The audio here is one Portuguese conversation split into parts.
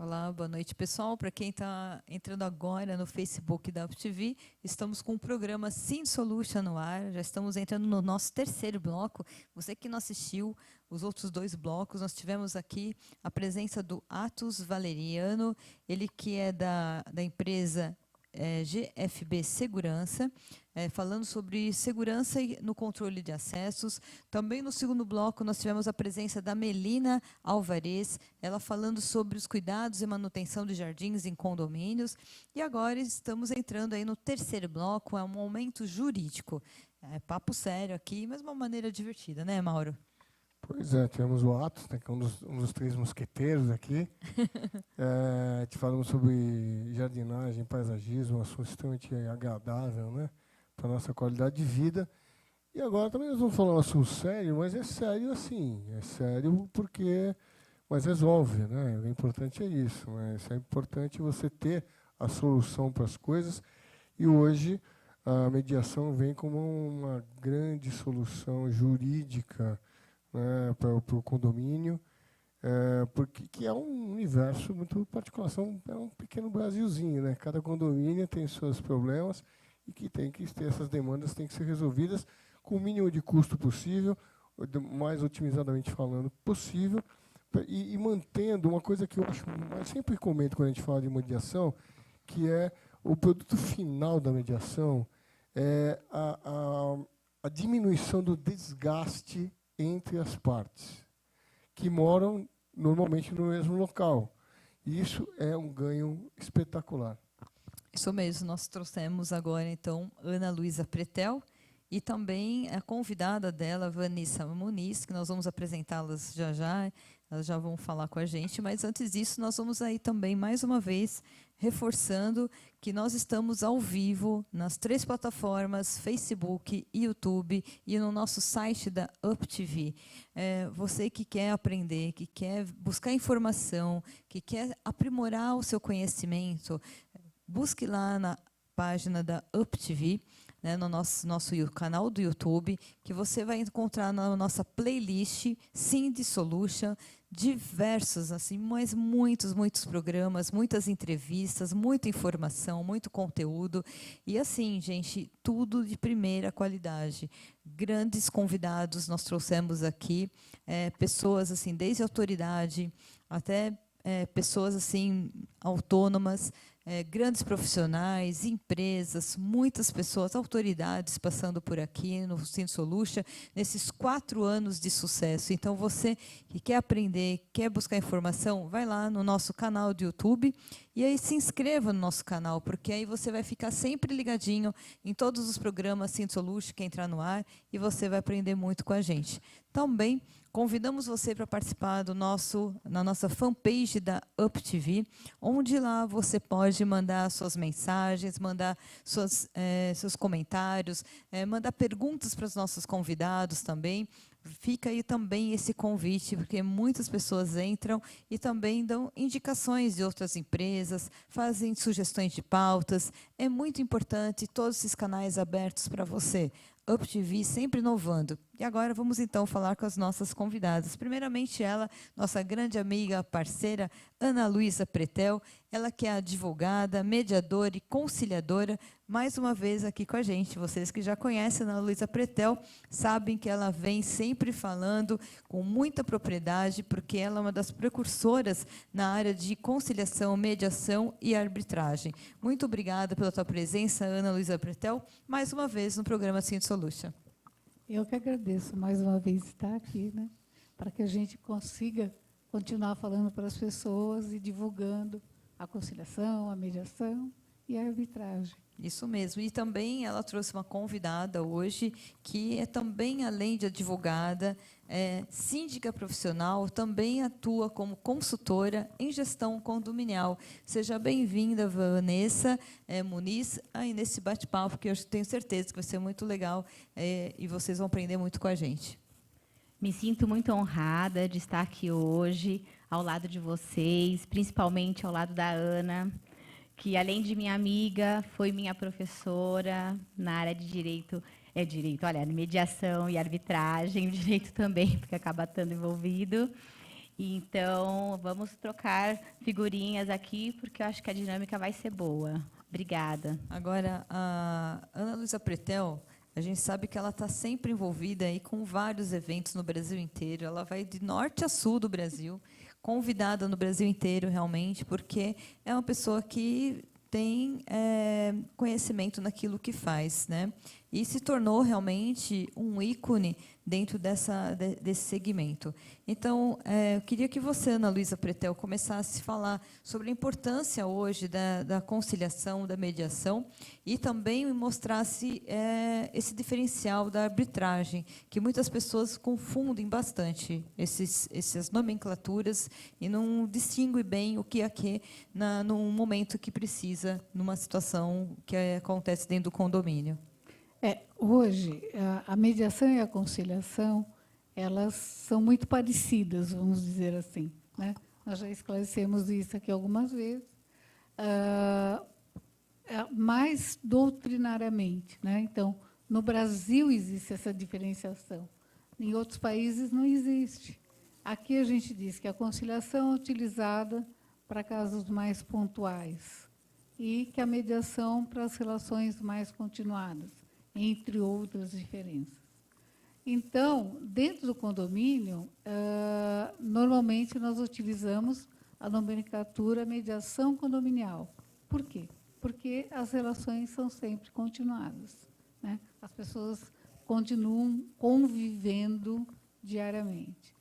Olá, boa noite, pessoal. Para quem está entrando agora no Facebook da UpTV, estamos com o programa Sim Solution no ar. Já estamos entrando no nosso terceiro bloco. Você que não assistiu os outros dois blocos, nós tivemos aqui a presença do Atos Valeriano, ele que é da empresa GFB Segurança, falando sobre segurança no controle de acessos. Também no segundo bloco nós tivemos a presença da Melina Alvarez, ela falando sobre os cuidados e manutenção de jardins em condomínios. E agora estamos entrando aí no terceiro bloco, é um momento jurídico. É papo sério aqui, mas de uma maneira divertida, né, Mauro? Pois é, tivemos o Atos, né, que é um dos três mosqueteiros aqui. Te falamos sobre jardinagem, paisagismo, um assunto extremamente agradável, né, para a nossa qualidade de vida. E agora também nós vamos falar um assunto sério, mas é sério assim, é sério porque, mas resolve, né? O importante é isso, né? É importante você ter a solução para as coisas. E hoje a mediação vem como uma grande solução jurídica, né, para o condomínio, porque que é um universo muito particular, é um pequeno Brasilzinho, né? Cada condomínio tem seus problemas e que tem que ter essas demandas, têm que ser resolvidas com o mínimo de custo possível, mais otimizadamente falando possível, e mantendo uma coisa que eu acho, eu sempre comento quando a gente fala de mediação, que é o produto final da mediação, é a diminuição do desgaste entre as partes, que moram normalmente no mesmo local. E isso é um ganho espetacular. Isso mesmo, nós trouxemos agora, então, Ana Luísa Pretel e também a convidada dela, Vanessa Muniz, que nós vamos apresentá-las já já, elas já vão falar com a gente, mas antes disso, nós vamos aí também, mais uma vez, reforçando que nós estamos ao vivo nas 3 plataformas, Facebook, YouTube e no nosso site da UpTV. Você que quer aprender, que quer buscar informação, que quer aprimorar o seu conhecimento, busque lá na página da UpTV, né, no nosso canal do YouTube, que você vai encontrar na nossa playlist Sim Solution diversos, assim, mas muitos programas, muitas entrevistas, muita informação, muito conteúdo. E assim, gente, tudo de primeira qualidade. Grandes convidados nós trouxemos aqui, pessoas assim, desde autoridade até pessoas assim autônomas, grandes profissionais, empresas, muitas pessoas, autoridades passando por aqui no Sim Solution, nesses 4 anos de sucesso. Então, você que quer aprender, quer buscar informação, vai lá no nosso canal do YouTube e aí se inscreva no nosso canal, porque aí você vai ficar sempre ligadinho em todos os programas Sim Solution que entrar no ar e você vai aprender muito com a gente. Também convidamos você para participar na nossa fanpage da UpTV, onde lá você pode mandar suas mensagens, mandar seus comentários, mandar perguntas para os nossos convidados também. Fica aí também esse convite, porque muitas pessoas entram e também dão indicações de outras empresas, fazem sugestões de pautas. É muito importante todos esses canais abertos para você. UpTV sempre inovando. E agora vamos então falar com as nossas convidadas. Primeiramente ela, nossa grande amiga, parceira, Ana Luísa Pretel, ela que é advogada, mediadora e conciliadora, mais uma vez aqui com a gente. Vocês que já conhecem a Ana Luísa Pretel, sabem que ela vem sempre falando com muita propriedade, porque ela é uma das precursoras na área de conciliação, mediação e arbitragem. Muito obrigada pela tua presença, Ana Luísa Pretel, mais uma vez no programa Sim Solution. Eu que agradeço mais uma vez estar aqui, né, para que a gente consiga continuar falando para as pessoas e divulgando a conciliação, a mediação e a arbitragem. Isso mesmo. E também ela trouxe uma convidada hoje, que é também, além de advogada, síndica profissional, também atua como consultora em gestão condominial. Seja bem-vinda, Vanessa Muniz, aí nesse bate-papo, que eu tenho certeza que vai ser muito legal e vocês vão aprender muito com a gente. Me sinto muito honrada de estar aqui hoje, ao lado de vocês, principalmente ao lado da Ana, que, além de minha amiga, foi minha professora na área de direito, mediação e arbitragem, direito também, porque acaba estando envolvido. Então, vamos trocar figurinhas aqui, porque eu acho que a dinâmica vai ser boa. Obrigada. Agora, a Ana Luísa Pretel, a gente sabe que ela está sempre envolvida aí com vários eventos no Brasil inteiro. Ela vai de norte a sul do Brasil, convidada no Brasil inteiro, realmente, porque é uma pessoa que tem conhecimento naquilo que faz, né? E se tornou realmente um ícone dentro desse segmento. Então, eu queria que você, Ana Luísa Pretel, começasse a falar sobre a importância hoje da conciliação, da mediação, e também mostrasse esse diferencial da arbitragem, que muitas pessoas confundem bastante essas nomenclaturas e não distinguem bem o que é que num momento que precisa, numa situação que acontece dentro do condomínio. Hoje, a mediação e a conciliação, elas são muito parecidas, vamos dizer assim, né? Nós já esclarecemos isso aqui algumas vezes, mais doutrinariamente, né? Então, no Brasil existe essa diferenciação, em outros países não existe. Aqui a gente diz que a conciliação é utilizada para casos mais pontuais e que a mediação para as relações mais continuadas, entre outras diferenças. Então, dentro do condomínio, normalmente nós utilizamos a nomenclatura mediação condominial. Por quê? Porque as relações são sempre continuadas, né? As pessoas continuam convivendo diariamente.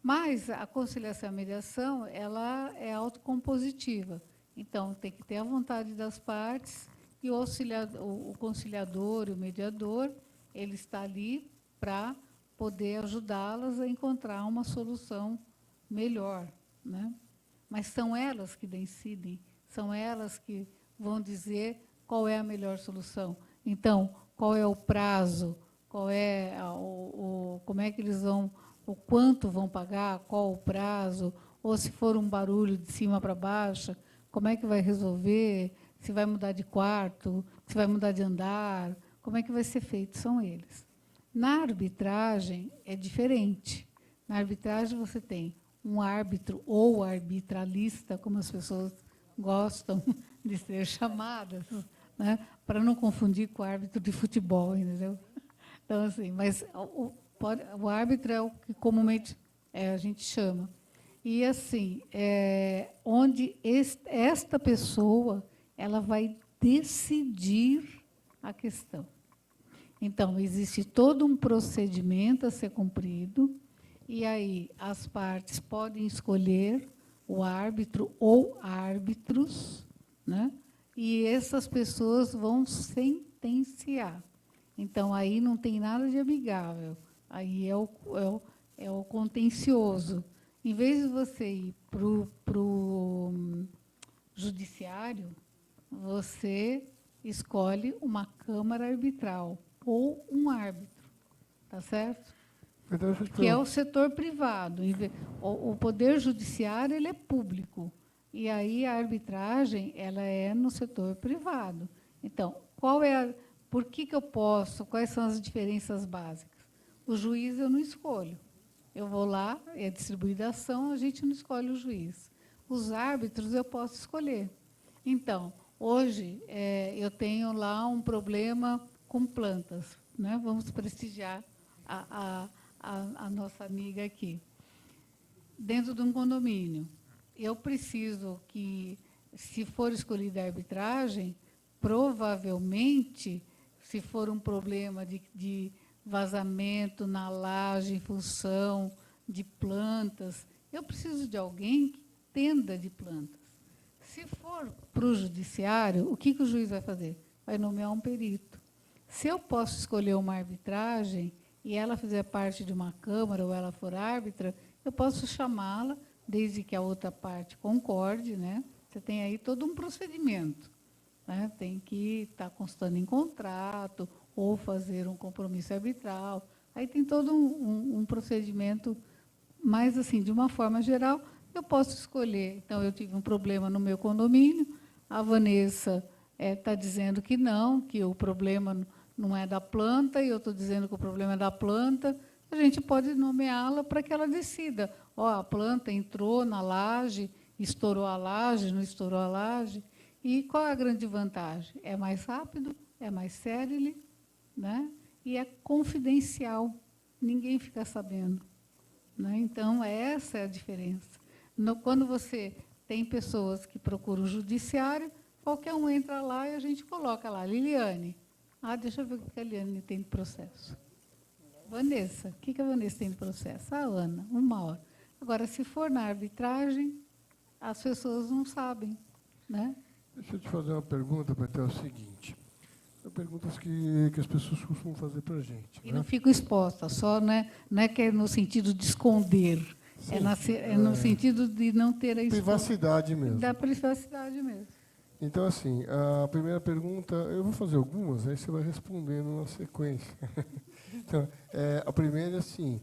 Mas a conciliação e a mediação, ela é autocompositiva. Então, tem que ter a vontade das partes. E o conciliador, o mediador, ele está ali para poder ajudá-las a encontrar uma solução melhor, né? Mas são elas que decidem, são elas que vão dizer qual é a melhor solução. Então, qual é o prazo, qual é como é que eles vão, o quanto vão pagar, qual o prazo, ou se for um barulho de cima para baixo, como é que vai resolver, se vai mudar de quarto, se vai mudar de andar, como é que vai ser feito, são eles. Na arbitragem é diferente. Na arbitragem você tem um árbitro ou arbitralista, como as pessoas gostam de ser chamadas, né? Para não confundir com o árbitro de futebol, entendeu? Então, assim, mas o árbitro é o que comumente a gente chama. E, assim, onde esta pessoa ela vai decidir a questão. Então, existe todo um procedimento a ser cumprido, e aí as partes podem escolher o árbitro ou árbitros, né? E essas pessoas vão sentenciar. Então, aí não tem nada de amigável, aí é o contencioso. Em vez de você ir para o judiciário, você escolhe uma câmara arbitral ou um árbitro, tá certo? Que é o setor privado. O poder judiciário ele é público e aí a arbitragem ela é no setor privado. Então, por que eu posso? Quais são as diferenças básicas? O juiz eu não escolho. Eu vou lá, é distribuída a ação, a gente não escolhe o juiz. Os árbitros eu posso escolher. Então, hoje, eu tenho lá um problema com plantas, né? Vamos prestigiar a nossa amiga aqui. Dentro de um condomínio, eu preciso que, se for escolhida a arbitragem, provavelmente, se for um problema de vazamento na laje em função de plantas, eu preciso de alguém que entenda de plantas. Se for para o judiciário, o que o juiz vai fazer? Vai nomear um perito. Se eu posso escolher uma arbitragem e ela fizer parte de uma câmara ou ela for árbitra, eu posso chamá-la, desde que a outra parte concorde, né? Você tem aí todo um procedimento, né? Tem que estar constando em contrato ou fazer um compromisso arbitral. Aí tem todo um procedimento, mas, assim, de uma forma geral, eu posso escolher. Então, eu tive um problema no meu condomínio, a Vanessa está dizendo que não, que o problema não é da planta, e eu estou dizendo que o problema é da planta. a gente pode nomeá-la para que ela decida. Ó, a planta entrou na laje, estourou a laje, não estourou a laje. E qual é a grande vantagem? É mais rápido, é mais célere, né? E é confidencial. Ninguém fica sabendo. Né? Então, essa é a diferença. Quando você tem pessoas que procuram o judiciário, qualquer um entra lá e a gente coloca lá, Liliane. Ah, deixa eu ver o que a Liliane tem de processo. Vanessa, o que a Vanessa tem de processo? A Ana, 1 hora. Agora, se for na arbitragem, as pessoas não sabem. Né? Deixa eu te fazer uma pergunta, Betel, é o seguinte. São perguntas que as pessoas costumam fazer para a gente. E né? não ficam expostas, só não é que é no sentido de esconder, é no sentido de não ter a Privacidade mesmo. Da privacidade mesmo. Então, assim, a primeira pergunta, eu vou fazer algumas, aí você vai respondendo na sequência. Então, a primeira é assim,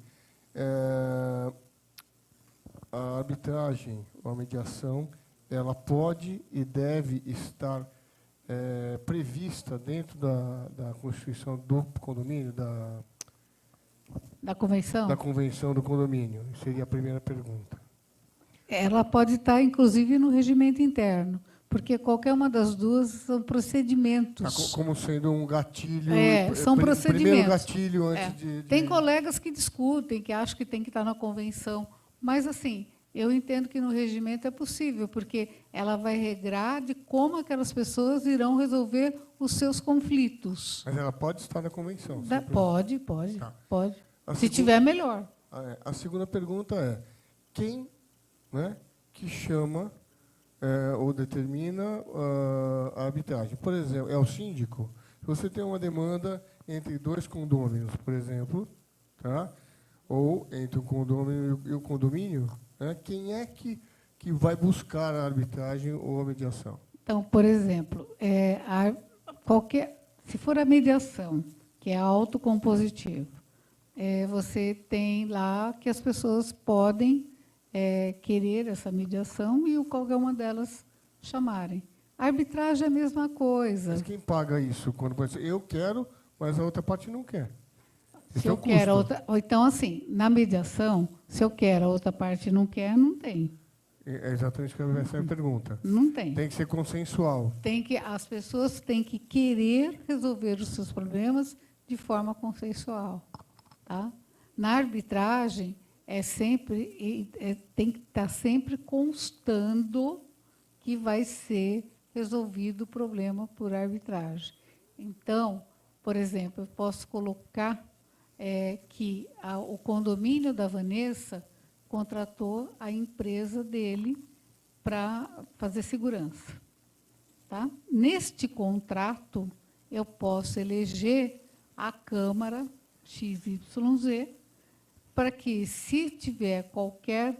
a arbitragem, ou a mediação, ela pode e deve estar prevista dentro da Constituição do condomínio, Da convenção? da Convenção do condomínio? Seria a primeira pergunta. Ela pode estar, inclusive, no regimento interno, porque qualquer uma das duas são procedimentos. Como sendo um gatilho. São procedimentos. Primeiro gatilho antes de. Tem colegas que discutem, que acham que tem que estar na convenção, mas, assim, eu entendo que no regimento é possível, porque ela vai regrar de como aquelas pessoas irão resolver os seus conflitos. Mas ela pode estar na convenção. Pode. Tá. Pode. A Se tiver, melhor. A segunda pergunta é: quem, né, que chama ou determina a arbitragem? Por exemplo, é o síndico? Se você tem uma demanda entre 2 condôminos, por exemplo, tá? Ou entre o condômino e o condomínio, né, quem é que vai buscar a arbitragem ou a mediação? Então, por exemplo, se for a mediação, que é autocompositivo, você tem lá que as pessoas podem querer essa mediação e qualquer uma delas chamarem. A arbitragem é a mesma coisa. Mas quem paga isso? Quando pode ser, eu quero, mas a outra parte não quer. Se eu quero, ou então, assim, na mediação, se eu quero, a outra parte não quer, não tem. É exatamente essa é a pergunta. Não tem. Tem que ser consensual. As pessoas têm que querer resolver os seus problemas de forma consensual. Tá? Na arbitragem, tem que estar sempre constando que vai ser resolvido o problema por arbitragem. Então, por exemplo, eu posso colocar que o condomínio da Vanessa contratou a empresa dele para fazer segurança. Tá? Neste contrato, eu posso eleger a Câmara XYZ para que, se tiver qualquer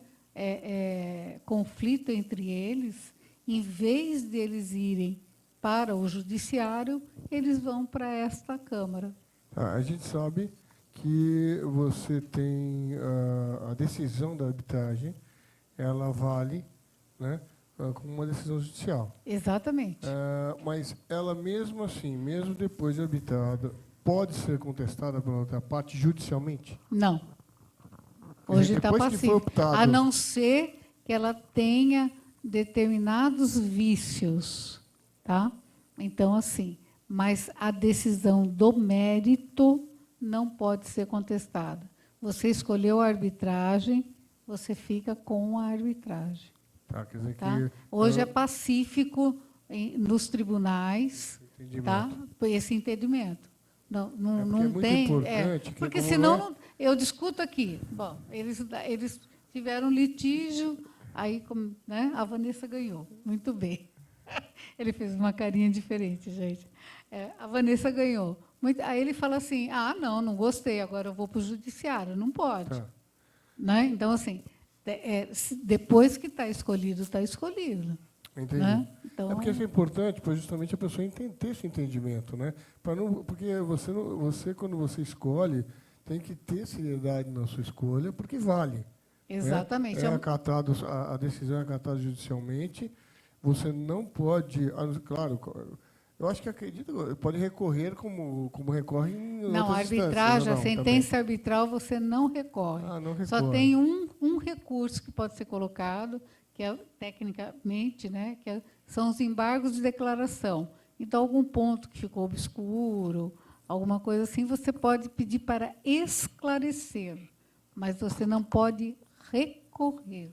conflito entre eles, em vez deles irem para o judiciário, eles vão para esta Câmara. A gente sabe que você tem a decisão da arbitragem, ela vale, né, como uma decisão judicial. Exatamente. Mas ela, mesmo assim, mesmo depois de arbitrada, pode ser contestada pela outra parte judicialmente? Não. Hoje está passivo. A não ser que ela tenha determinados vícios. Tá? Então, assim, mas a decisão do mérito não pode ser contestada. Você escolheu a arbitragem, você fica com a arbitragem. Tá, quer dizer Tá? que Hoje é pacífico nos tribunais, tá? Esse entendimento. Não tem. Porque senão eu discuto aqui. Bom, eles tiveram litígio, aí, né, a Vanessa ganhou. Muito bem. Ele fez uma carinha diferente, gente. A Vanessa ganhou. Aí ele fala assim: não gostei, agora eu vou para o judiciário. Não pode. Tá. Né? Então, assim, depois que está escolhido, está escolhido. Entendi. Né? Então, porque isso é importante para justamente a pessoa ter esse entendimento, né? Porque você, quando você escolhe, tem que ter seriedade na sua escolha, porque vale. Exatamente. Né? A decisão é acatada judicialmente. Você não pode, claro, Eu acho que acredito, pode recorrer como recorre em Não, a outras instâncias, arbitragem, ou a não, sentença também? arbitral você não recorre. Ah, não recorre. Só tem um recurso que pode ser colocado, que é tecnicamente, né, são os embargos de declaração. Então, algum ponto que ficou obscuro, alguma coisa assim, você pode pedir para esclarecer, mas você não pode recorrer.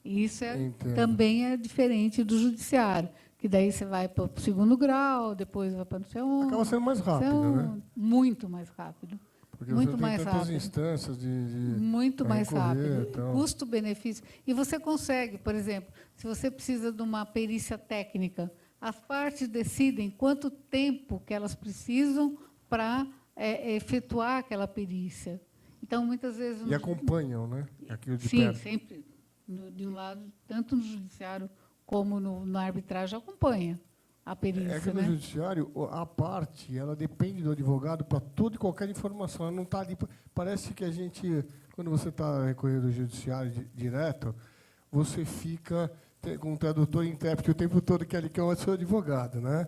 E isso Entendo. também é diferente do judiciário, que daí você vai para o 2º grau, depois vai para não sei onde. Acaba sendo mais rápido, né? Muito mais rápido. Porque Muito você tem mais tantas rápido. instâncias de Muito pra mais recorrer, rápido. então. Custo-benefício. E você consegue, por exemplo, se você precisa de uma perícia técnica, as partes decidem quanto tempo que elas precisam para efetuar aquela perícia. Então, muitas vezes... E acompanham, né? Aquilo de Sim, perto. sempre. De um lado, tanto no judiciário como na arbitragem, acompanha a perícia. É que no né? judiciário, a parte, ela depende do advogado para toda e qualquer informação. Ela não está ali. Parece que a gente, quando você está recorrendo ao judiciário direto, você fica com um tradutor e intérprete o tempo todo, que ali que é o seu advogado, né?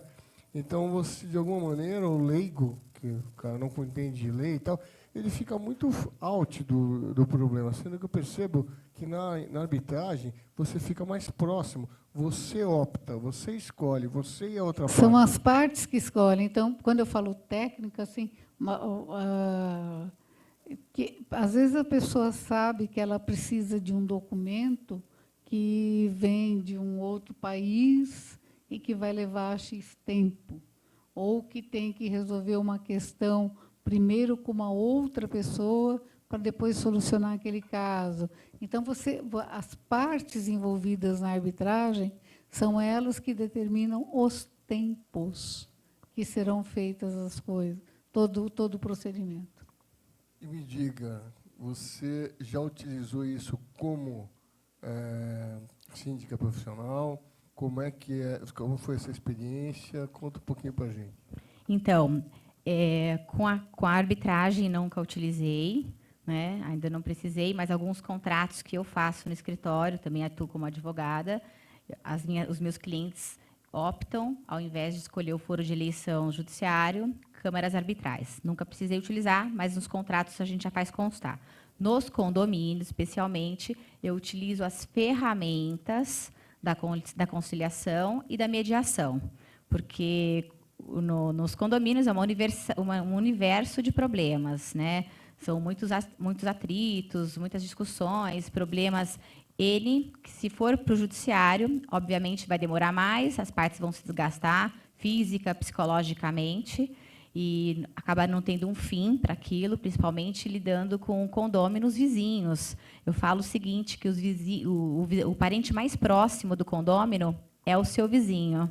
Então, você, de alguma maneira, o leigo, que o cara não entende de lei e tal, ele fica muito out do problema, sendo que eu percebo que na arbitragem você fica mais próximo, você opta, você escolhe, você e a outra parte. São as partes que escolhem. Então, quando eu falo técnica, assim, que às vezes a pessoa sabe que ela precisa de um documento que vem de um outro país e que vai levar X tempo, ou que tem que resolver uma questão primeiro com uma outra pessoa para depois solucionar aquele caso. Então, as partes envolvidas na arbitragem são elas que determinam os tempos que serão feitas as coisas, todo o procedimento. E me diga, você já utilizou isso como síndica profissional? Como foi essa experiência? Conta um pouquinho para a gente. Então, com a arbitragem nunca utilizei, né? Ainda não precisei, mas alguns contratos que eu faço no escritório, também atuo como advogada, os meus clientes optam, ao invés de escolher o foro de eleição judiciário, câmaras arbitrais. Nunca precisei utilizar, mas nos contratos a gente já faz constar. Nos condomínios, especialmente, eu utilizo as ferramentas da conciliação e da mediação, porque nos condomínios é um universo de problemas, né? São muitos atritos, muitas discussões, problemas. Que se for para o judiciário, obviamente vai demorar mais, as partes vão se desgastar física, psicologicamente, e acaba não tendo um fim para aquilo, principalmente lidando com o condômino, os vizinhos. Eu falo o seguinte, que o parente mais próximo do condômino é o seu vizinho.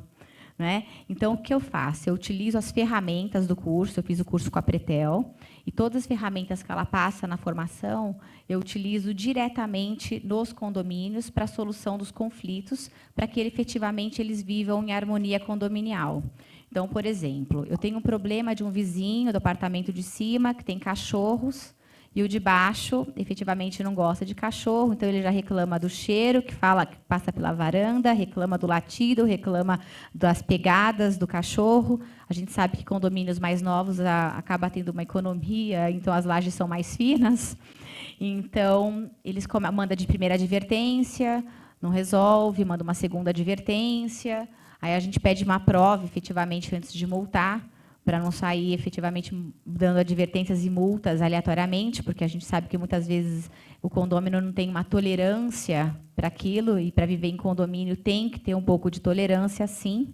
Né? Então, o que eu faço? Eu utilizo as ferramentas do curso, eu fiz o curso com a Pretel, e todas as ferramentas que ela passa na formação, eu utilizo diretamente nos condomínios para a solução dos conflitos, para que efetivamente eles vivam em harmonia condominial. Então, por exemplo, eu tenho um problema de um vizinho do apartamento de cima que tem cachorros, e o de baixo, efetivamente, não gosta de cachorro, então ele já reclama do cheiro, que passa pela varanda, reclama do latido, reclama das pegadas do cachorro. A gente sabe que condomínios mais novos acaba tendo uma economia, então as lajes são mais finas. Então, eles mandam de primeira advertência, não resolve, manda uma segunda advertência, aí a gente pede uma prova, efetivamente, antes de multar, para não sair efetivamente dando advertências e multas aleatoriamente, porque a gente sabe que muitas vezes o condômino não tem uma tolerância para aquilo, e para viver em condomínio tem que ter um pouco de tolerância, sim.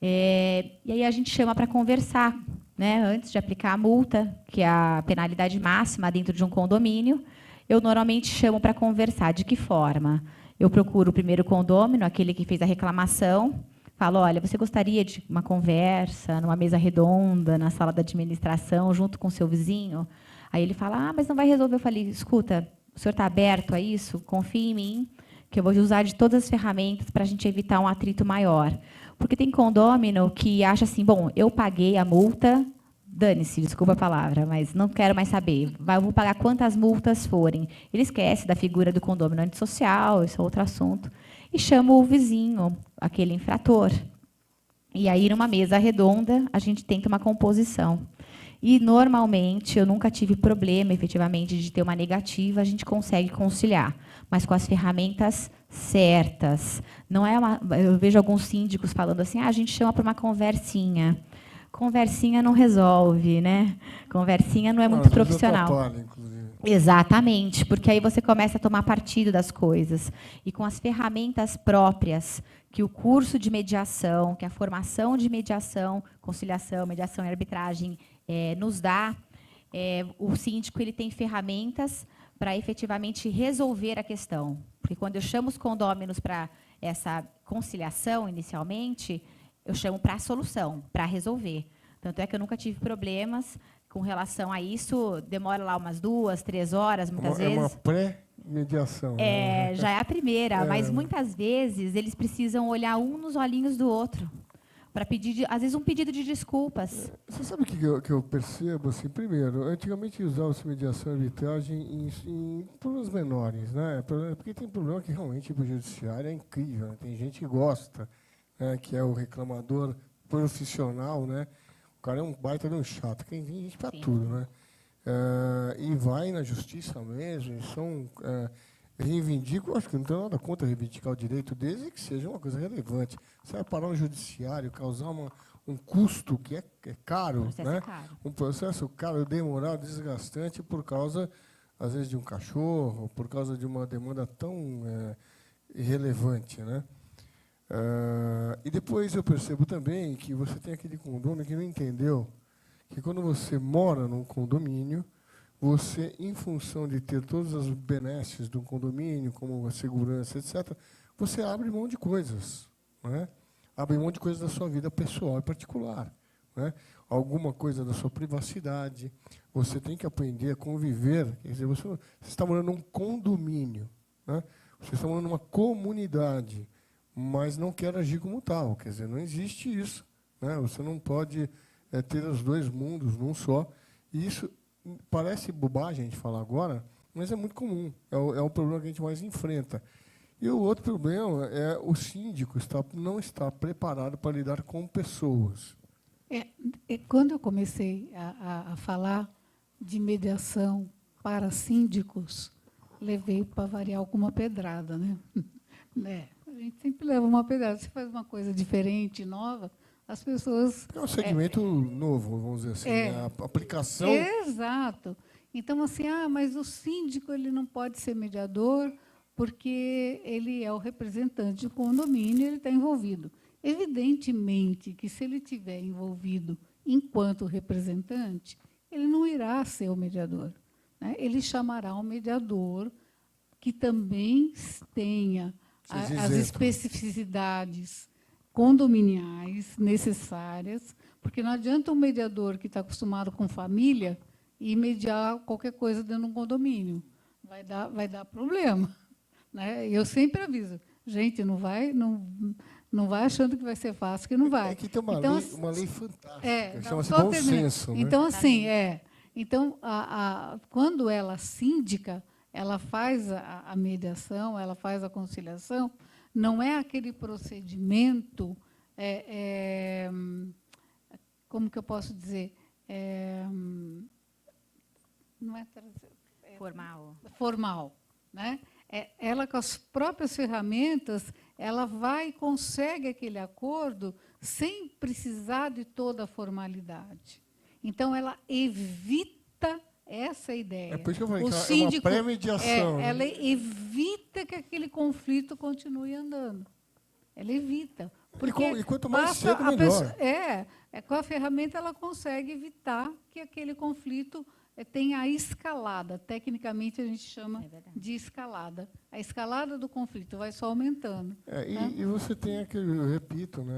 E aí a gente chama para conversar, né? Antes de aplicar a multa, que é a penalidade máxima dentro de um condomínio, eu normalmente chamo para conversar. De que forma? Eu procuro o primeiro condômino, aquele que fez a reclamação, falo, olha, você gostaria de uma conversa, numa mesa redonda, na sala da administração, junto com o seu vizinho? Aí ele fala, mas não vai resolver. Eu falei, escuta, o senhor está aberto a isso? Confie em mim, que eu vou usar de todas as ferramentas para a gente evitar um atrito maior. Porque tem condômino que acha assim, bom, eu paguei a multa, dane-se, desculpa a palavra, mas não quero mais saber. Eu vou pagar quantas multas forem. Ele esquece da figura do condômino antissocial, isso é outro assunto, e chama o vizinho, aquele infrator. E aí, numa mesa redonda, a gente tenta uma composição. E, normalmente, eu nunca tive problema, efetivamente, de ter uma negativa, a gente consegue conciliar, mas com as ferramentas certas. Não é eu vejo alguns síndicos falando assim, a gente chama para uma conversinha. Conversinha não resolve, né? Conversinha não é muito profissional. Atrapalha, inclusive. Exatamente, porque aí você começa a tomar partido das coisas. E com as ferramentas próprias que o curso de mediação, que a formação de mediação, conciliação, mediação e arbitragem nos dá, o síndico ele tem ferramentas para efetivamente resolver a questão. Porque quando eu chamo os condôminos para essa conciliação, inicialmente, eu chamo para a solução, para resolver. Tanto é que eu nunca tive problemas com relação a isso. Demora lá umas 2, 3 horas, muitas vezes. É uma pré-mediação. Né? Já é a primeira, mas muitas vezes eles precisam olhar um nos olhinhos do outro para pedir, às vezes, um pedido de desculpas. Você sabe o que eu percebo? Assim, primeiro, antigamente usava-se mediação e arbitragem em problemas menores, né? Porque tem problema que realmente para o judiciário é incrível. Né? Tem gente que gosta, né? Que é o reclamador profissional, né? O cara é um baita de um chato, tem gente para tudo, né? E vai na justiça mesmo, e reivindicam, acho que não tem nada contra reivindicar o direito deles, e que seja uma coisa relevante. Você vai parar um judiciário, causar um custo que é caro, né? É caro. Um processo caro, demorado, desgastante, por causa, às vezes, de um cachorro, por causa de uma demanda tão irrelevante, né? E depois eu percebo também que você tem aquele condomínio que não entendeu que quando você mora num condomínio, você, em função de ter todas as benesses do condomínio, como a segurança, etc., você abre mão de coisas. Né? Abre mão de coisas da sua vida pessoal e particular. Né? Alguma coisa da sua privacidade. Você tem que aprender a conviver. Quer dizer, você está morando num condomínio. Né? Você está morando numa comunidade, mas não quer agir como tal. Quer dizer, não existe isso. Né? Você não pode ter os dois mundos num só. E isso parece bobagem a gente falar agora, mas é muito comum. É o problema que a gente mais enfrenta. E o outro problema é o síndico não está preparado para lidar com pessoas. Quando eu comecei a falar de mediação para síndicos, levei para variar alguma pedrada, né? A gente sempre leva uma pedrada. Você faz uma coisa diferente, nova, as pessoas... É um segmento novo, vamos dizer assim, a aplicação... Exato. Então, assim, mas o síndico ele não pode ser mediador porque ele é o representante do condomínio, ele está envolvido. Evidentemente que, se ele estiver envolvido enquanto representante, ele não irá ser o mediador. Né? Ele chamará um mediador que também tenha as especificidades condominiais necessárias, porque não adianta um mediador que está acostumado com família e mediar qualquer coisa dentro de um condomínio. Vai dar problema. Né? Eu sempre aviso, gente, não vai achando que vai ser fácil, que não vai. Aqui tem uma lei fantástica, chama-se bom senso. Né? Então, assim, então, quando ela síndica, ela faz a mediação, ela faz a conciliação, não é aquele procedimento, como que eu posso dizer, não é formal, né? Ela, com as próprias ferramentas, ela vai e consegue aquele acordo sem precisar de toda a formalidade. Então, ela evita essa ideia. É por isso que eu falei que é uma pré-mediação. Ela evita que aquele conflito continue andando. Ela evita. E quanto mais cedo, melhor. Com a ferramenta, ela consegue evitar que aquele conflito tenha a escalada. Tecnicamente, a gente chama de escalada. A escalada do conflito vai só aumentando. Né? E você tem eu repito, né,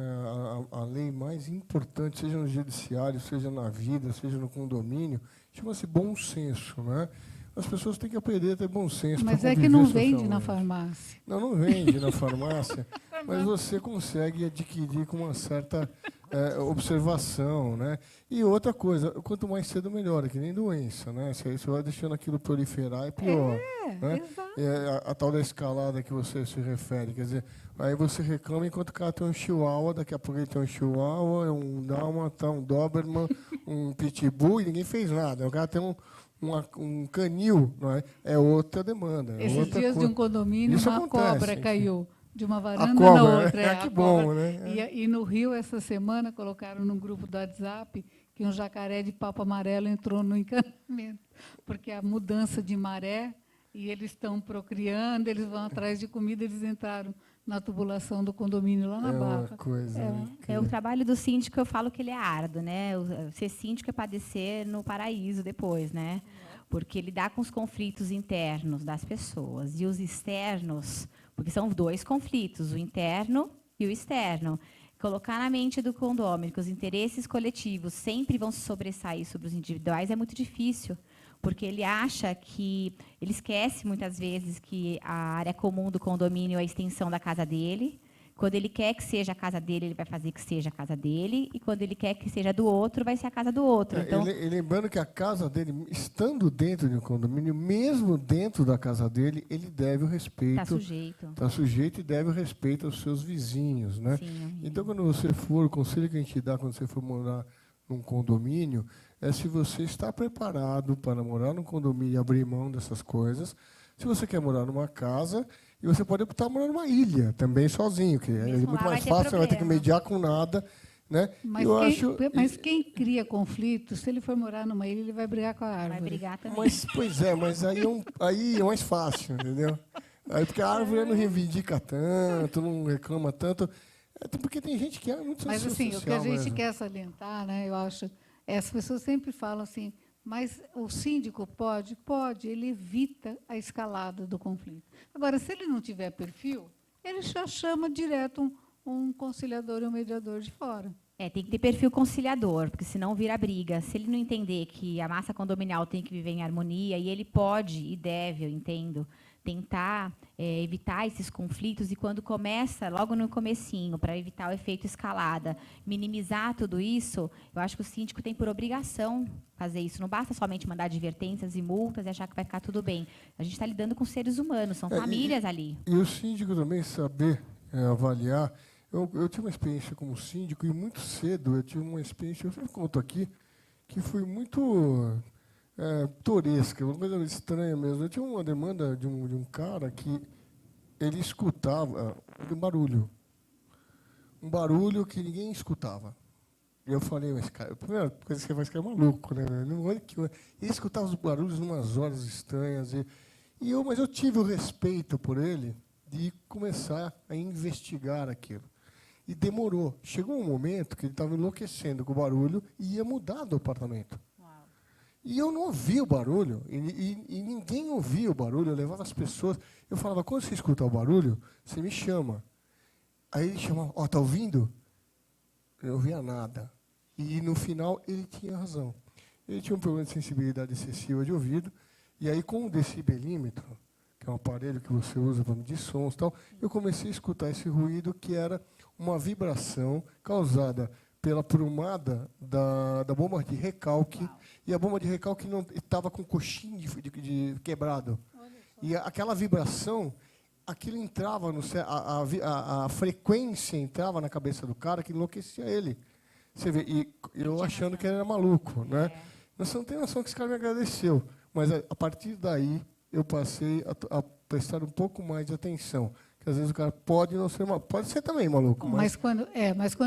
a lei mais importante, seja no judiciário, seja na vida, seja no condomínio, chama-se bom senso. Né? As pessoas têm que aprender a ter bom senso. Mas é que não vende na farmácia. Não vende na farmácia, mas você consegue adquirir com uma certa observação, né? E outra coisa, quanto mais cedo melhor, é que nem doença, né? Se você vai deixando aquilo proliferar, é pior. Né? Exato. A tal da escalada que você se refere, quer dizer, aí você reclama enquanto o cara tem um chihuahua, daqui a pouco ele tem um chihuahua, um dálmata, um doberman, um pitbull, e ninguém fez nada. O cara tem um canil, não é? É outra demanda. Esses outra dias de um condomínio, Isso uma acontece, cobra enfim. caiu de uma A varanda cobra, na outra. né? a Que bom, cobra. né? E no Rio, essa semana, colocaram num grupo do WhatsApp que um jacaré de papo amarelo entrou no encanamento, porque a mudança de maré, e eles estão procriando, eles vão atrás de comida, eles entraram na tubulação do condomínio lá na É uma Barra. coisa. O trabalho do síndico, eu falo que ele é árduo, né? Ser síndico é padecer no paraíso depois, né? Porque lidar com os conflitos internos das pessoas e os externos, porque são 2 conflitos, o interno e o externo. Colocar na mente do condômino que os interesses coletivos sempre vão se sobressair sobre os individuais é muito difícil, porque ele acha que, ele esquece muitas vezes que a área comum do condomínio é a extensão da casa dele. Quando ele quer que seja a casa dele, ele vai fazer que seja a casa dele, e quando ele quer que seja do outro, vai ser a casa do outro. Então, E lembrando que a casa dele, estando dentro de um condomínio, mesmo dentro da casa dele, ele deve o respeito. está sujeito. Está sujeito e deve o respeito aos seus vizinhos, né? Sim. Então, quando você for, o conselho que a gente dá quando você for morar num condomínio é se você está preparado para morar num condomínio e abrir mão dessas coisas. Se você quer morar numa casa, e você pode optar por morar numa ilha, também sozinho, que é Mesmo muito lá mais vai ter fácil, você não vai ter que problema. mediar com nada, né? Mas quem cria conflito, se ele for morar numa ilha, ele vai brigar com a árvore. Vai brigar também. Mas aí é mais fácil, entendeu? Aí, porque a árvore não reivindica tanto, não reclama tanto. Porque tem gente que é muito Mas social. assim, o que a gente mesmo. quer salientar, né, eu acho, as pessoas sempre falam assim, mas o síndico pode? Pode, ele evita a escalada do conflito. Agora, se ele não tiver perfil, ele já chama direto um conciliador e um mediador de fora. Tem que ter perfil conciliador, porque senão vira briga. Se ele não entender que a massa condominial tem que viver em harmonia, e ele pode e deve, eu entendo, tentar evitar esses conflitos, e quando começa, logo no comecinho, para evitar o efeito escalada, minimizar tudo isso, eu acho que o síndico tem por obrigação fazer isso. Não basta somente mandar advertências e multas e achar que vai ficar tudo bem. A gente está lidando com seres humanos, são famílias ali. E o síndico também saber avaliar. Eu tive uma experiência como síndico, e muito cedo eu tive uma experiência, eu sempre conto aqui, que foi muito toresca, uma coisa estranha mesmo. Eu tinha uma demanda de um cara que ele escutava um barulho que ninguém escutava. E eu falei, mas cara, a primeira coisa que você faz é maluco, né? Ele escutava os barulhos em umas horas estranhas. Mas eu tive o respeito por ele de começar a investigar aquilo. E demorou. Chegou um momento que ele estava enlouquecendo com o barulho e ia mudar do apartamento. Uau. E eu não ouvia o barulho, e ninguém ouvia o barulho. Eu levava as pessoas. Eu falava, quando você escutar o barulho, você me chama. Aí ele chamava, está ouvindo? Eu não ouvia nada. E, no final, ele tinha razão. Ele tinha um problema de sensibilidade excessiva de ouvido, e aí, com o decibelímetro, que é um aparelho que você usa para medir sons e tal, eu comecei a escutar esse ruído que era uma vibração causada pela prumada da bomba de recalque. Uau. E a bomba de recalque não estava com coxinho de quebrado. E aquela vibração, aquilo entrava no a frequência entrava na cabeça do cara, que enlouquecia ele. Você vê, e eu achando que ele era maluco, né? Você não tem noção que esse cara me agradeceu, mas a partir daí eu passei a prestar um pouco mais de atenção. Que às vezes o cara pode não ser maluco, pode ser também maluco. Mas quando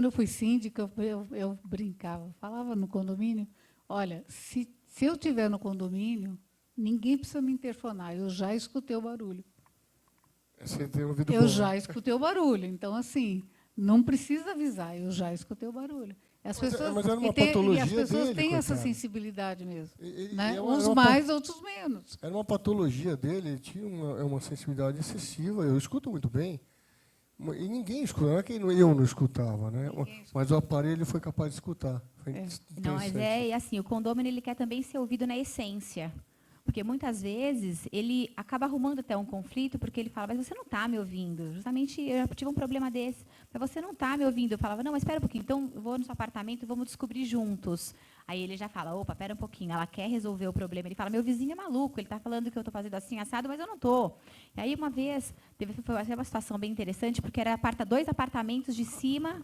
eu fui síndica, eu brincava, falava no condomínio, olha, se eu estiver no condomínio, ninguém precisa me interfonar, eu já escutei o barulho. Você tem ouvido eu bom, já né? escutei o barulho, então assim, não precisa avisar, eu já escutei o barulho. As pessoas, mas era uma patologia e as pessoas dele, têm essa coitado. sensibilidade mesmo. Né? Era Uns mais, outros menos. Era uma patologia dele, ele tinha uma sensibilidade excessiva. Eu escuto muito bem, e ninguém escuta, não é que eu não escutava, né? Mas o aparelho foi capaz de escutar. Foi Não, mas assim, o condômino ele quer também ser ouvido na essência. Porque muitas vezes ele acaba arrumando até um conflito, porque ele fala, mas você não está me ouvindo. Justamente eu já tive um problema desse, mas você não está me ouvindo. Eu falava, não, mas espera um pouquinho, então eu vou no seu apartamento e vamos descobrir juntos. Aí ele já fala, opa, espera um pouquinho, ela quer resolver o problema. Ele fala, meu vizinho é maluco, ele está falando que eu estou fazendo assim, assado, mas eu não estou. E aí, uma vez, foi uma situação bem interessante, porque era 2 apartamentos de cima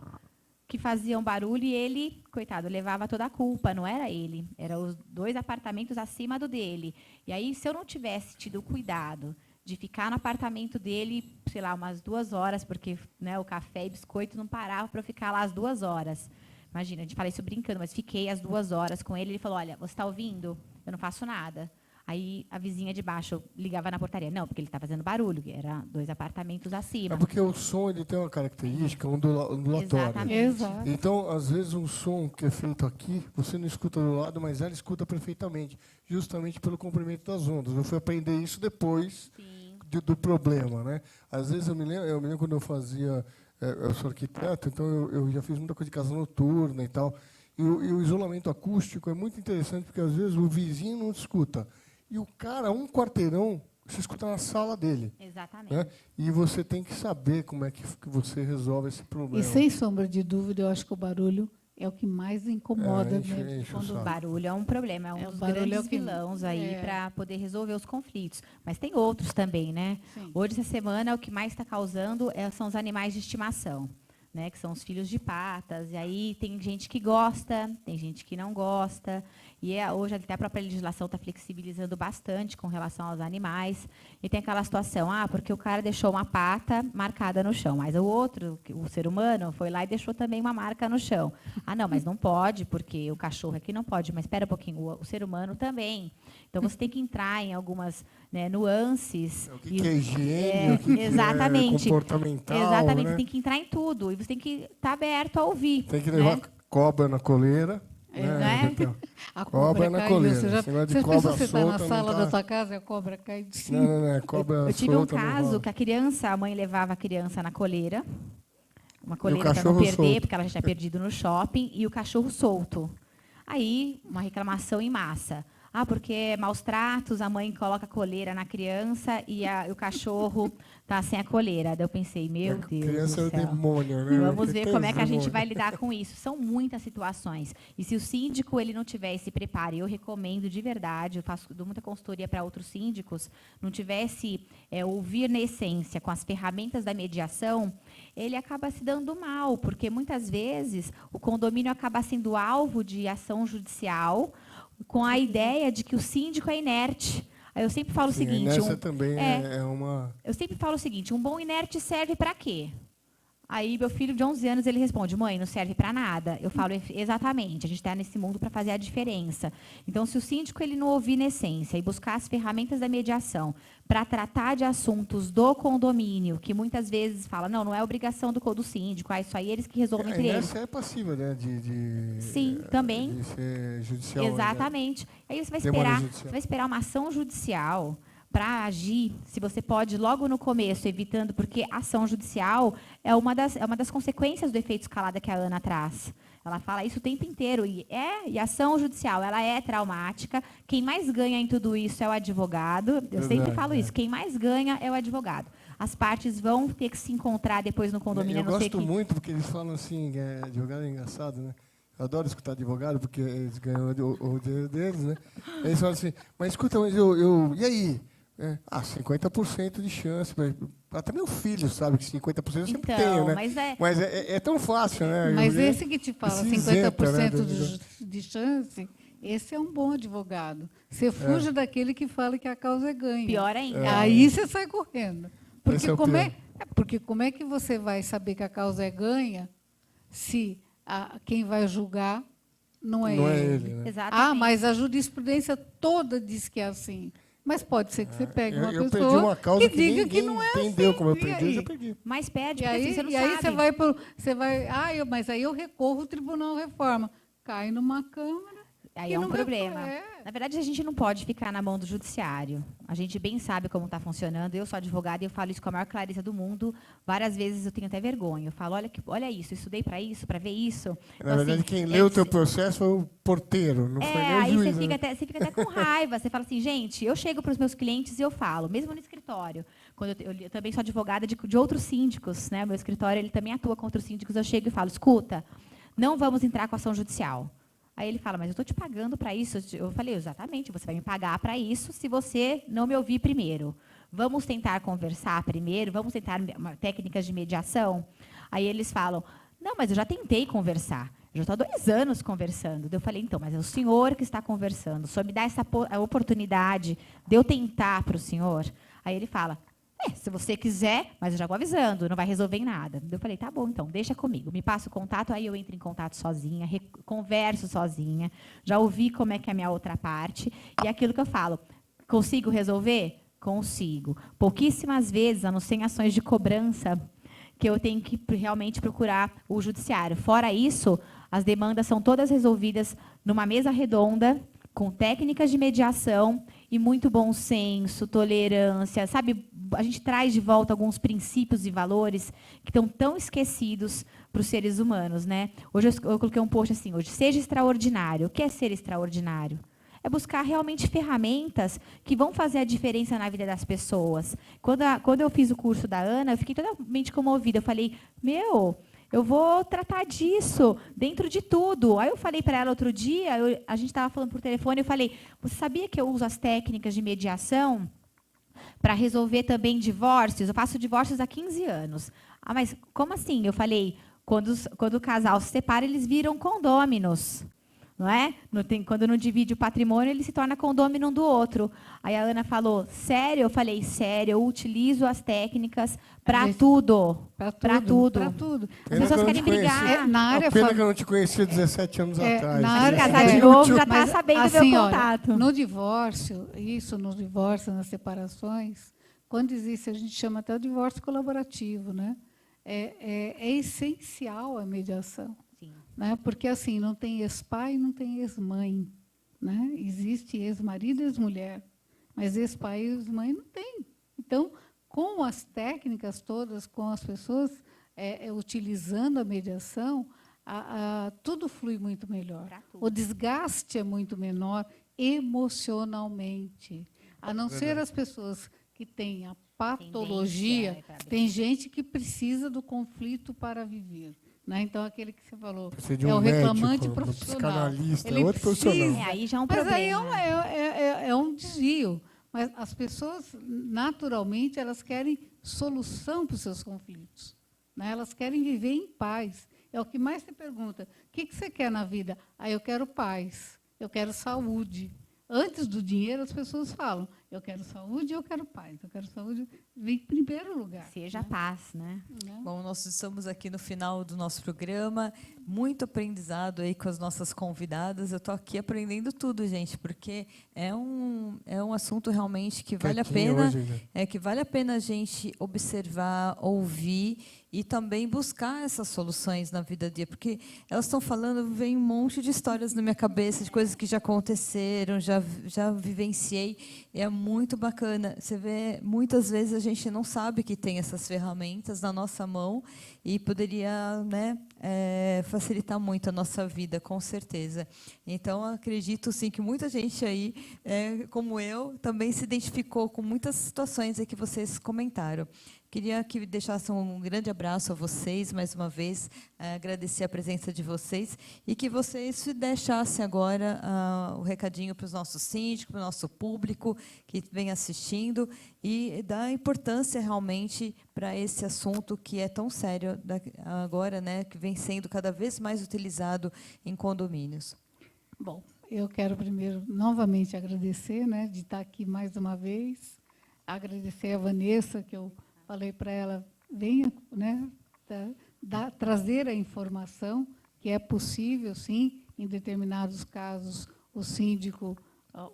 que faziam barulho e ele, coitado, levava toda a culpa, não era ele, eram os 2 apartamentos acima do dele. E aí, se eu não tivesse tido o cuidado de ficar no apartamento dele, sei lá, umas 2 horas, porque, né, o café e biscoito não parava para eu ficar lá as 2 horas. Imagina, a gente falei isso brincando, mas fiquei as 2 horas com ele. Ele falou, olha, você está ouvindo? Eu não faço nada. Aí a vizinha de baixo ligava na portaria. Não, porque ele está fazendo barulho, que era 2 apartamentos acima. É porque o som ele tem uma característica ondulatória. Exatamente. Exato. Então, às vezes, um som que é feito aqui, você não escuta do lado, mas ela escuta perfeitamente, justamente pelo comprimento das ondas. Eu fui aprender isso depois do problema, né? Às vezes, eu me lembro quando eu fazia... Eu sou arquiteto, então eu já fiz muita coisa de casa noturna e tal. E o isolamento acústico é muito interessante, porque, às vezes, o vizinho não escuta. E o cara, um quarteirão, você escuta na sala dele. Exatamente. Né? E você tem que saber como é que você resolve esse problema. E, sem sombra de dúvida, eu acho que o barulho é o que mais incomoda. enche Né? o Quando o saco. barulho é um problema, é um dos barulho é grandes o que- vilões aí é. para poder resolver os conflitos. Mas tem outros também, né? Sim. Hoje, essa semana, o que mais está causando são os animais de estimação, né? Que são os filhos de patas. E aí tem gente que gosta, tem gente que não gosta. E hoje até a própria legislação está flexibilizando bastante com relação aos animais. E tem aquela situação, porque o cara deixou uma pata marcada no chão, mas o outro, o ser humano, foi lá e deixou também uma marca no chão. Não, mas não pode, porque o cachorro aqui não pode, mas espera um pouquinho, o ser humano também. Então, você tem que entrar em algumas, né, nuances. O que é higiene, o que exatamente. é comportamental. Exatamente, Né? você tem que entrar em tudo. E você tem que estar aberto a ouvir. Tem que levar né? cobra na coleira. né? A Cobra na caiu. coleira. Você já Esse negócio de você cobra pensou que você está na solta, não sala tá- da tua casa e a cobra cai de cima? Não, é cobra Eu tive um solta não caso rola. que a mãe levava a criança na coleira, uma coleira para não cachorro perder, solto. porque ela já tinha perdido no shopping, e o cachorro solto. Aí, uma reclamação em massa. Porque maus tratos, a mãe coloca a coleira na criança e o cachorro está sem a coleira. Daí eu pensei, meu A Deus criança é do o céu. demônio, né? Vamos ver como é que a gente demônio. vai lidar com isso. São muitas situações. E se o síndico ele não tiver esse preparo, e eu recomendo de verdade, dou muita consultoria para outros síndicos, não tivesse ouvir na essência com as ferramentas da mediação, ele acaba se dando mal, porque muitas vezes o condomínio acaba sendo alvo de ação judicial com a ideia de que o síndico é inerte. Aí eu sempre falo o Sim, seguinte... nessa também é uma... Eu sempre falo o seguinte, um bom inerte serve para quê? Aí meu filho de 11 anos, ele responde, mãe, não serve para nada. Eu falo, exatamente, a gente está nesse mundo para fazer a diferença. Então, se o síndico ele não ouvir na essência e buscar as ferramentas da mediação para tratar de assuntos do condomínio, que muitas vezes fala, não é obrigação do síndico, isso aí eles que resolvem entre eles. Essa é passiva, né? Sim, também. De ser judicial. Exatamente. Aí você Demanda judicial. vai esperar uma ação judicial para agir, se você pode, logo no começo, evitando, porque a ação judicial é uma das consequências do efeito escalada que a Ana traz. Ela fala isso o tempo inteiro. E a ação judicial, ela é traumática. Quem mais ganha em tudo isso é o advogado. Eu sempre falo isso. Quem mais ganha é o advogado. As partes vão ter que se encontrar depois no condomínio. Eu gosto muito, porque eles falam assim, advogado é engraçado, né? Eu adoro escutar advogado, porque eles ganham o dinheiro deles, né? Eles falam assim, mas escuta, e aí? 50% de chance. Até meu filho sabe que 50% eu sempre tenho, né? Mas é tão fácil, né? Mas esse que te fala, se isenta, 50% né? de chance, esse é um bom advogado. Você fuge daquele que fala que a causa é ganha. Pior ainda. Aí você sai correndo. Esse é o Porque como é que você vai saber que a causa é ganha se quem vai julgar não é ele? Né? Exatamente. Mas a jurisprudência toda diz que é assim. Mas pode ser que você pegue uma eu pessoa perdi uma causa que diga ninguém que não é entendeu assim. como eu E perdi, aí? eu já perdi. Mas pede, E porque aí, assim, você não e aí sabe. mas aí eu recorro o Tribunal Reforma. Cai numa Câmara. Aí E é um não problema. é. Na verdade, a gente não pode ficar na mão do judiciário. A gente bem sabe como está funcionando. Eu sou advogada e eu falo isso com a maior clareza do mundo. Várias vezes eu tenho até vergonha. Eu falo, olha isso, eu estudei para ver isso. Na verdade, assim, quem leu o teu processo foi o porteiro, não foi nem o aí juiz. você fica até com raiva. Você fala assim, gente, eu chego para os meus clientes e eu falo, mesmo no escritório, quando eu também sou advogada de outros síndicos, né? Meu escritório ele também atua contra os síndicos, eu chego e falo, escuta, não vamos entrar com ação judicial. Aí ele fala, mas eu estou te pagando para isso. Eu falei, exatamente, você vai me pagar para isso se você não me ouvir primeiro. Vamos tentar conversar primeiro, vamos tentar técnicas de mediação. Aí eles falam, não, mas eu já tentei conversar. Eu já estou há 2 anos conversando. Eu falei, então, mas é o senhor que está conversando. O senhor me dá a oportunidade de eu tentar para o senhor? Aí ele fala, se você quiser, mas eu já vou avisando, não vai resolver em nada. Eu falei, tá bom, então, deixa comigo. Me passa o contato, aí eu entro em contato sozinha, converso sozinha, já ouvi como é que é a minha outra parte, e aquilo que eu falo, consigo resolver? Consigo. Pouquíssimas vezes, a não ser em ações de cobrança, que eu tenho que realmente procurar o judiciário. Fora isso, as demandas são todas resolvidas numa mesa redonda, com técnicas de mediação e muito bom senso, tolerância, sabe? A gente traz de volta alguns princípios e valores que estão tão esquecidos para os seres humanos, né? Hoje eu coloquei um post assim, hoje, seja extraordinário. O que é ser extraordinário? É buscar realmente ferramentas que vão fazer a diferença na vida das pessoas. Quando eu fiz o curso da Ana, eu fiquei totalmente comovida. Eu falei, eu vou tratar disso dentro de tudo. Aí eu falei para ela outro dia, a gente estava falando por telefone, eu falei, você sabia que eu uso as técnicas de mediação para resolver também divórcios? Eu faço divórcios há 15 anos. Ah, mas como assim? Eu falei, quando o casal se separa, eles viram condôminos. Não é? Quando não divide o patrimônio, ele se torna condômino um do outro. Aí a Ana falou, sério? Eu falei, sério, eu utilizo as técnicas para tudo. Para tudo. As pessoas querem brigar. Na área pena que eu não te conhecia 17 anos atrás. Na Se área, casar de novo, já está mas, sabendo assim, meu contato. Olha, no divórcio, nas separações, quando existe, a gente chama até o divórcio colaborativo, né? É essencial a mediação. Sim. Né? Porque assim, não tem ex-pai, não tem ex-mãe. Né? Existe ex-marido e ex-mulher, mas ex-pai e ex-mãe não tem. Então, com as técnicas todas, com as pessoas utilizando a mediação, tudo flui muito melhor. O desgaste é muito menor emocionalmente. A não ser as pessoas que têm a patologia, tem gente que precisa do conflito para viver. Né? Então, aquele que você falou um o reclamante médico, profissional. Ele outro profissional. Aí já é um Mas problema. aí é um desvio. Mas as pessoas, naturalmente, elas querem solução para os seus conflitos. Né? Elas querem viver em paz. É o que mais se pergunta. O que você quer na vida? Eu quero paz, eu quero saúde. Antes do dinheiro, as pessoas falam, eu quero saúde, eu quero paz. Eu quero saúde, vem em primeiro lugar. Seja paz, né? Bom, nós estamos aqui no final do nosso programa, muito aprendizado aí com as nossas convidadas. Eu estou aqui aprendendo tudo, gente, porque é um assunto realmente que vale a pena, que vale a pena a gente observar, ouvir e também buscar essas soluções na vida a dia, porque elas estão falando, vem um monte de histórias na minha cabeça, de coisas que já aconteceram, já vivenciei, e é muito bacana. Você vê, muitas vezes a gente não sabe que tem essas ferramentas na nossa mão e poderia, né, facilitar muito a nossa vida, com certeza. Então, acredito, sim, que muita gente aí, como eu, também se identificou com muitas situações aí que vocês comentaram. Queria que deixassem um grande abraço a vocês, mais uma vez, agradecer a presença de vocês e que vocês deixassem agora o recadinho para os nossos síndicos, para o nosso público que vem assistindo e dar importância realmente para esse assunto que é tão sério agora, né, que vem sendo cada vez mais utilizado em condomínios. Bom, eu quero primeiro novamente agradecer, né, de estar aqui mais uma vez, agradecer a Vanessa, que eu falei para ela, venha, né, trazer a informação, que é possível, sim, em determinados casos, o síndico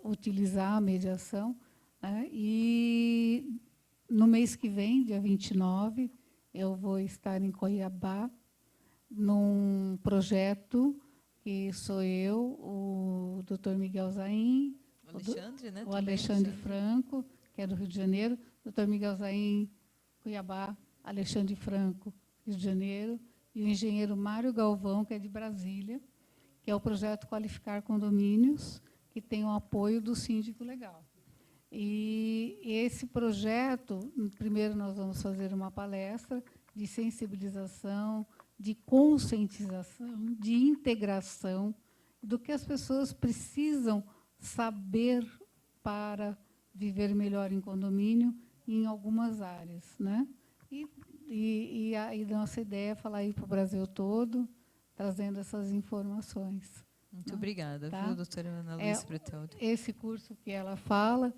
utilizar a mediação. Né, e no mês que vem, dia 29, eu vou estar em Cuiabá, num projeto que sou eu, o Dr. Miguel Zain, Alexandre, né? o Também, Alexandre Franco, que é do Rio de Janeiro, Dr. Miguel Zain, Cuiabá, Alexandre Franco, Rio de Janeiro, e o engenheiro Mário Galvão, que é de Brasília, que é o projeto Qualificar Condomínios, que tem o apoio do Síndico Legal. E esse projeto, primeiro nós vamos fazer uma palestra de sensibilização, de conscientização, de integração, do que as pessoas precisam saber para viver melhor em condomínio em algumas áreas, né? E a nossa ideia é falar aí para o Brasil todo, trazendo essas informações. Muito obrigada, Tá? viu, doutora Ana Luísa Pretel? Esse curso que ela fala,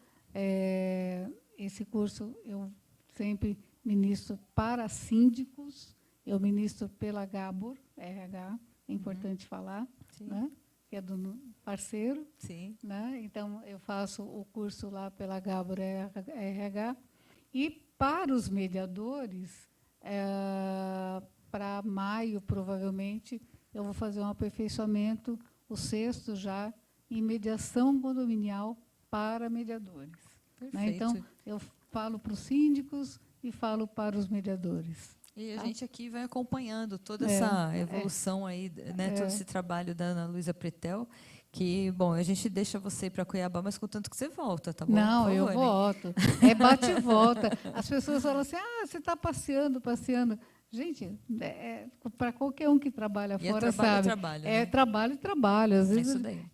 esse curso eu sempre ministro para síndicos, eu ministro pela Gabor, RH, é importante falar, né? Que é do parceiro. Sim. Né? Então, eu faço o curso lá pela Gabor RH. E para os mediadores, para maio, provavelmente, eu vou fazer um aperfeiçoamento, o 6º já, em mediação condominial para mediadores. Né? Então, eu falo para os síndicos e falo para os mediadores. E a gente aqui vai acompanhando toda essa evolução aí, né, todo esse trabalho da Ana Luísa Pretel, que, bom, a gente deixa você ir para Cuiabá, mas contanto que você volta, tá bom? Não, eu volto. É bate e volta. As pessoas falam assim, você está passeando. Gente, para qualquer um que trabalha fora, sabe? Trabalho, né? Trabalho. Às vezes, isso daí.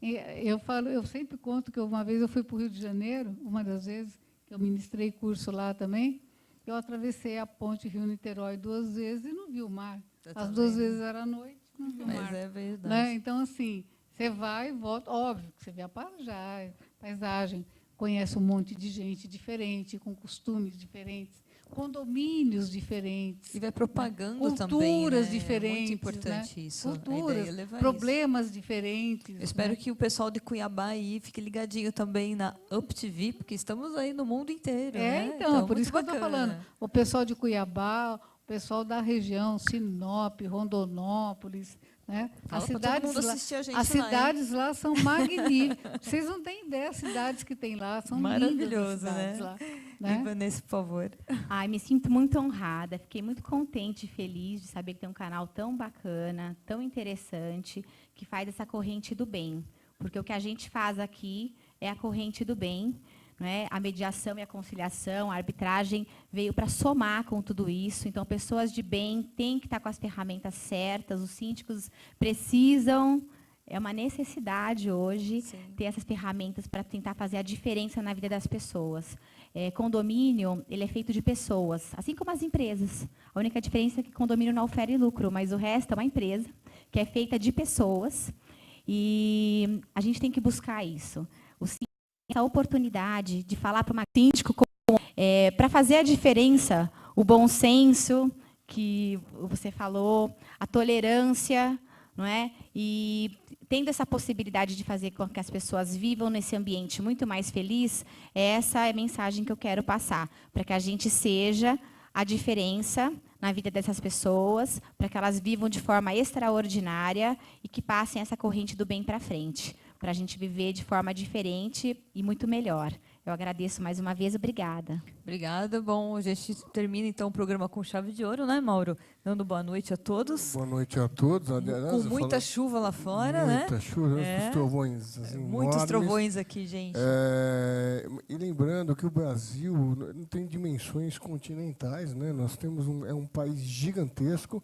Eu sempre conto que uma vez eu fui para o Rio de Janeiro, uma das vezes que eu ministrei curso lá também, eu atravessei a ponte Rio-Niterói 2 vezes e não vi o mar. As 2 vezes era à noite, não vi o mar. Mas é verdade. Né? Então, assim, você vai e volta. Óbvio que você vê a paisagem, conhece um monte de gente diferente, com costumes diferentes, condomínios diferentes. E vai propagando culturas também, culturas né? diferentes. É muito importante isso. Culturas, problemas diferentes. Eu espero né? que o pessoal de Cuiabá aí fique ligadinho também na UpTV, porque estamos aí no mundo inteiro. Né? Então, por isso que eu bacana. estou falando. O pessoal de Cuiabá, o pessoal da região, Sinop, Rondonópolis, né? Fala As pra cidades todo mundo lá, assistir a gente as lá, hein? cidades lá são magníficas. Vocês não têm ideia das cidades que tem lá, são Maravilhoso, lindas as cidades né? lá. Né? E Vanessa, por favor. Ai, me sinto muito honrada, fiquei muito contente e feliz de saber que tem um canal tão bacana, tão interessante, que faz essa corrente do bem. Porque o que a gente faz aqui é a corrente do bem, né? A mediação e a conciliação, a arbitragem veio para somar com tudo isso. Então, pessoas de bem têm que estar com as ferramentas certas, os síndicos precisam, é uma necessidade hoje, ter essas ferramentas para tentar fazer a diferença na vida das pessoas. Condomínio, ele é feito de pessoas, assim como as empresas. A única diferença é que condomínio não oferece lucro, mas o resto é uma empresa que é feita de pessoas. E a gente tem que buscar isso. Essa oportunidade de falar para uma síndico para fazer a diferença, o bom senso que você falou, a tolerância, não é? E tendo essa possibilidade de fazer com que as pessoas vivam nesse ambiente muito mais feliz, essa é a mensagem que eu quero passar, para que a gente seja a diferença na vida dessas pessoas, para que elas vivam de forma extraordinária e que passem essa corrente do bem para frente, para a gente viver de forma diferente e muito melhor. Eu agradeço mais uma vez, obrigada. Obrigada. Bom, a gente termina então o programa com chave de ouro, né, Mauro? Dando boa noite a todos. Boa noite a todos. Com muita chuva lá fora, né? Muita chuva, os trovões assim, muitos enormes. trovões aqui, gente. E lembrando que o Brasil não tem dimensões continentais, né? Nós temos um país gigantesco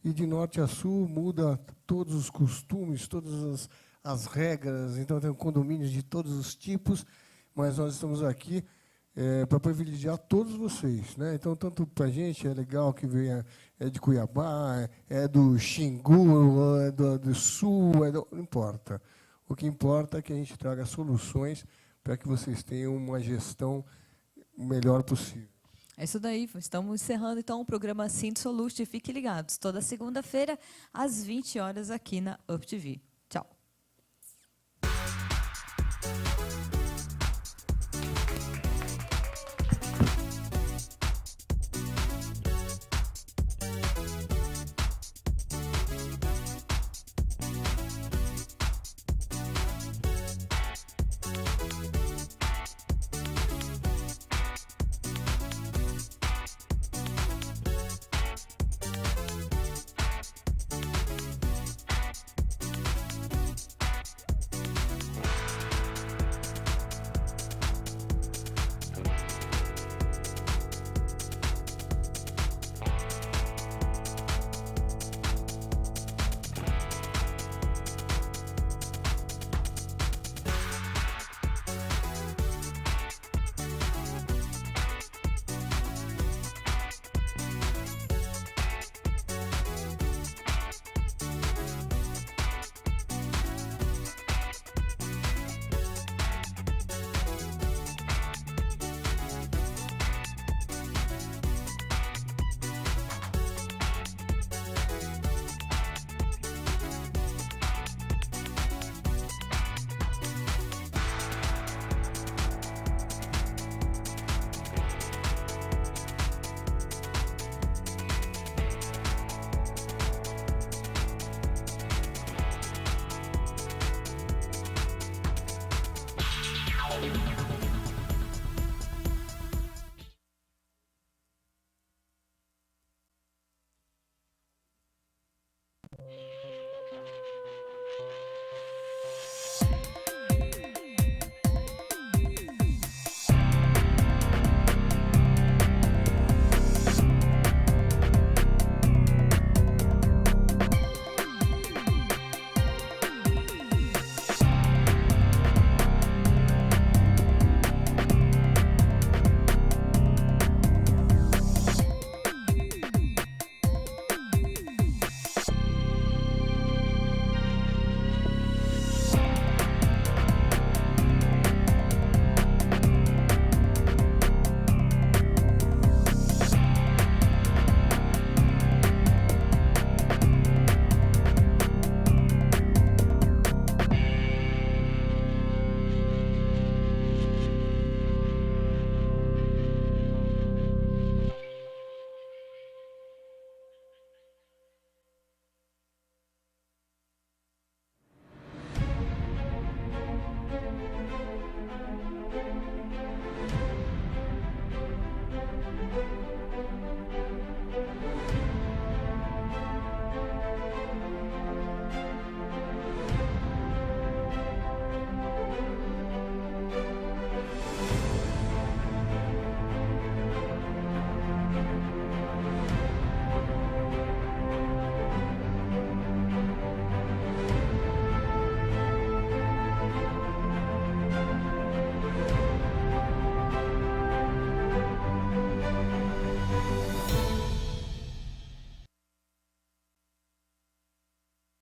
e de norte a sul muda todos os costumes, todas as regras. Então tem condomínios de todos os tipos, mas nós estamos aqui para privilegiar todos vocês, né? Então, tanto para a gente é legal que venha de Cuiabá, do Xingu, do Sul, não importa. O que importa é que a gente traga soluções para que vocês tenham uma gestão melhor possível. É isso daí. Estamos encerrando, então, o programa Síndico Solution. Fiquem ligados. Toda segunda-feira, às 20 horas, aqui na UpTV.